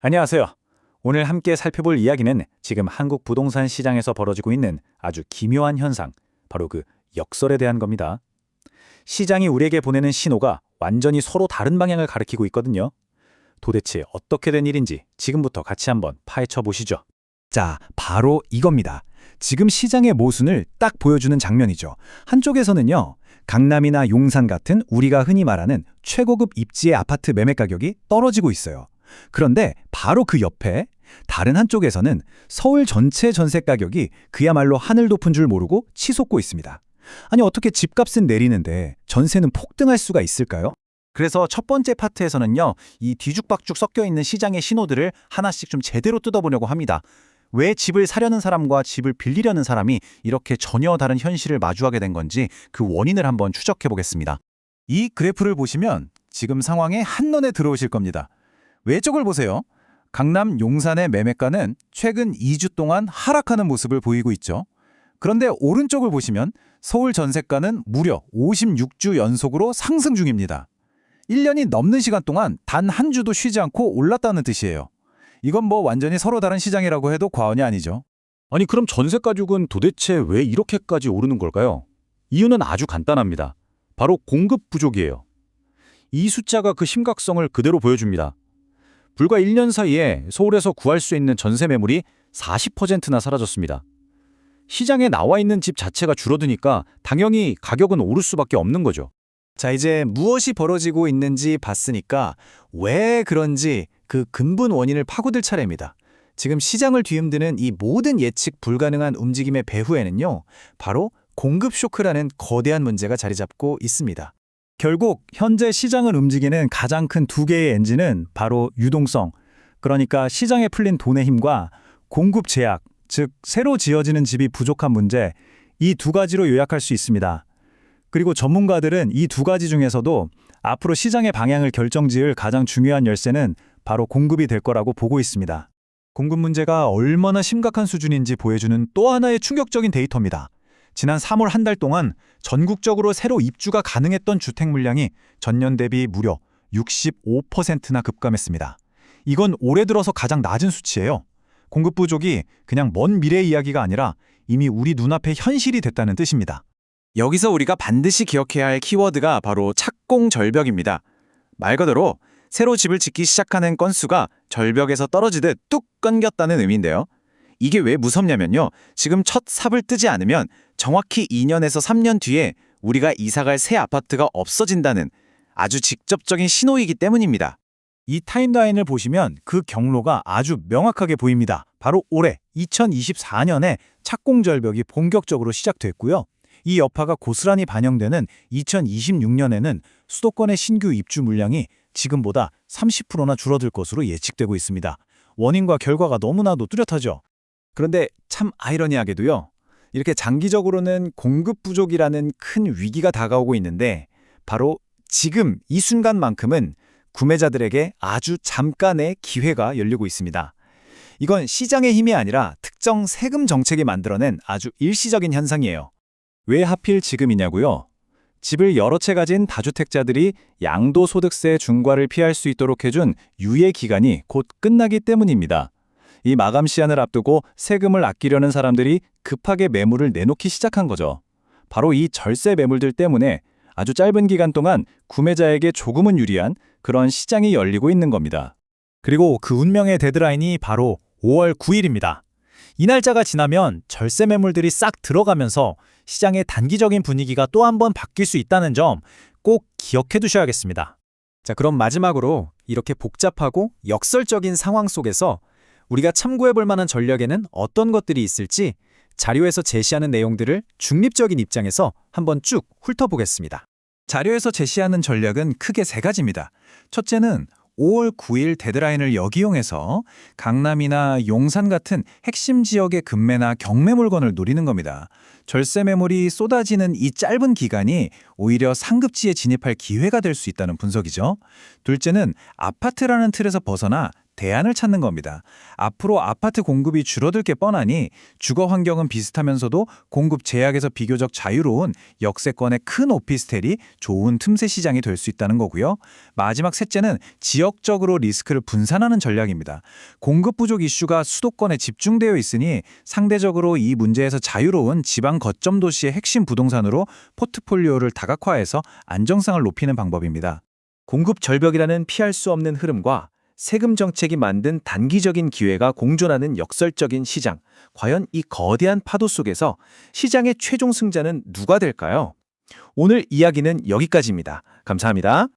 안녕하세요. 오늘 함께 살펴볼 이야기는 지금 한국 부동산 시장에서 벌어지고 있는 아주 기묘한 현상, 바로 그 역설에 대한 겁니다. 시장이 우리에게 보내는 신호가 완전히 서로 다른 방향을 가리키고 있거든요. 도대체 어떻게 된 일인지 지금부터 같이 한번 파헤쳐 보시죠. 자, 바로 이겁니다. 지금 시장의 모순을 딱 보여주는 장면이죠. 한쪽에서는요, 강남이나 용산 같은 우리가 흔히 말하는 최고급 입지의 아파트 매매 가격이 떨어지고 있어요. 그런데 바로 그 옆에 다른 한쪽에서는 서울 전체 전세 가격이 그야말로 하늘 높은 줄 모르고 치솟고 있습니다. 아니, 어떻게 집값은 내리는데 전세는 폭등할 수가 있을까요? 그래서 첫 번째 파트에서는요, 이 뒤죽박죽 섞여 있는 시장의 신호들을 하나씩 좀 제대로 뜯어보려고 합니다. 왜 집을 사려는 사람과 집을 빌리려는 사람이 이렇게 전혀 다른 현실을 마주하게 된 건지 그 원인을 한번 추적해 보겠습니다. 이 그래프를 보시면 지금 상황에 한눈에 들어오실 겁니다. 외적을 보세요. 강남 용산의 매매가는 최근 2주 동안 하락하는 모습을 보이고 있죠. 그런데 오른쪽을 보시면 서울 전세가는 무려 56주 연속으로 상승 중입니다. 1년이 넘는 시간 동안 단 한 주도 쉬지 않고 올랐다는 뜻이에요. 이건 뭐 완전히 서로 다른 시장이라고 해도 과언이 아니죠. 아니, 그럼 전세 가격은 도대체 왜 이렇게까지 오르는 걸까요? 이유는 아주 간단합니다. 바로 공급 부족이에요. 이 숫자가 그 심각성을 그대로 보여줍니다. 불과 1년 사이에 서울에서 구할 수 있는 전세 매물이 40%나 사라졌습니다. 시장에 나와 있는 집 자체가 줄어드니까 당연히 가격은 오를 수밖에 없는 거죠. 자, 이제 무엇이 벌어지고 있는지 봤으니까 왜 그런지 그 근본 원인을 파고들 차례입니다. 지금 시장을 뒤흔드는 이 모든 예측 불가능한 움직임의 배후에는요, 바로 공급 쇼크라는 거대한 문제가 자리 잡고 있습니다. 결국 현재 시장을 움직이는 가장 큰 두 개의 엔진은 바로 유동성, 그러니까 시장에 풀린 돈의 힘과 공급 제약, 즉 새로 지어지는 집이 부족한 문제, 이 두 가지로 요약할 수 있습니다. 그리고 전문가들은 이 두 가지 중에서도 앞으로 시장의 방향을 결정지을 가장 중요한 열쇠는 바로 공급이 될 거라고 보고 있습니다. 공급 문제가 얼마나 심각한 수준인지 보여주는 또 하나의 충격적인 데이터입니다. 지난 3월 한 달 동안 전국적으로 새로 입주가 가능했던 주택 물량이 전년 대비 무려 65%나 급감했습니다. 이건 올해 들어서 가장 낮은 수치예요. 공급 부족이 그냥 먼 미래 이야기가 아니라 이미 우리 눈앞의 현실이 됐다는 뜻입니다. 여기서 우리가 반드시 기억해야 할 키워드가 바로 착공절벽입니다. 말 그대로 새로 집을 짓기 시작하는 건수가 절벽에서 떨어지듯 뚝 끊겼다는 의미인데요. 이게 왜 무섭냐면요. 지금 첫 삽을 뜨지 않으면 정확히 2년에서 3년 뒤에 우리가 이사갈 새 아파트가 없어진다는 아주 직접적인 신호이기 때문입니다. 이 타임라인을 보시면 그 경로가 아주 명확하게 보입니다. 바로 올해 2024년에 착공절벽이 본격적으로 시작됐고요. 이 여파가 고스란히 반영되는 2026년에는 수도권의 신규 입주 물량이 지금보다 30%나 줄어들 것으로 예측되고 있습니다. 원인과 결과가 너무나도 뚜렷하죠. 그런데 참 아이러니하게도요, 이렇게 장기적으로는 공급 부족이라는 큰 위기가 다가오고 있는데 바로 지금 이 순간만큼은 구매자들에게 아주 잠깐의 기회가 열리고 있습니다. 이건 시장의 힘이 아니라 특정 세금 정책이 만들어낸 아주 일시적인 현상이에요. 왜 하필 지금이냐고요? 집을 여러 채 가진 다주택자들이 양도소득세 중과를 피할 수 있도록 해준 유예 기간이 곧 끝나기 때문입니다. 이 마감 시한을 앞두고 세금을 아끼려는 사람들이 급하게 매물을 내놓기 시작한 거죠. 바로 이 절세 매물들 때문에 아주 짧은 기간 동안 구매자에게 조금은 유리한 그런 시장이 열리고 있는 겁니다. 그리고 그 운명의 데드라인이 바로 5월 9일입니다. 이 날짜가 지나면 절세 매물들이 싹 들어가면서 시장의 단기적인 분위기가 또 한 번 바뀔 수 있다는 점 꼭 기억해 두셔야겠습니다. 자, 그럼 마지막으로 이렇게 복잡하고 역설적인 상황 속에서 우리가 참고해 볼 만한 전략에는 어떤 것들이 있을지 자료에서 제시하는 내용들을 중립적인 입장에서 한번 쭉 훑어보겠습니다. 자료에서 제시하는 전략은 크게 세 가지입니다. 첫째는 5월 9일 데드라인을 역이용해서 강남이나 용산 같은 핵심 지역의 급매나 경매 물건을 노리는 겁니다. 절세 매물이 쏟아지는 이 짧은 기간이 오히려 상급지에 진입할 기회가 될 수 있다는 분석이죠. 둘째는 아파트라는 틀에서 벗어나 대안을 찾는 겁니다. 앞으로 아파트 공급이 줄어들 게 뻔하니 주거 환경은 비슷하면서도 공급 제약에서 비교적 자유로운 역세권의 큰 오피스텔이 좋은 틈새 시장이 될 수 있다는 거고요. 마지막 셋째는 지역적으로 리스크를 분산하는 전략입니다. 공급 부족 이슈가 수도권에 집중되어 있으니 상대적으로 이 문제에서 자유로운 지방 거점 도시의 핵심 부동산으로 포트폴리오를 다각화해서 안정성을 높이는 방법입니다. 공급 절벽이라는 피할 수 없는 흐름과 세금 정책이 만든 단기적인 기회가 공존하는 역설적인 시장. 과연 이 거대한 파도 속에서 시장의 최종 승자는 누가 될까요? 오늘 이야기는 여기까지입니다. 감사합니다.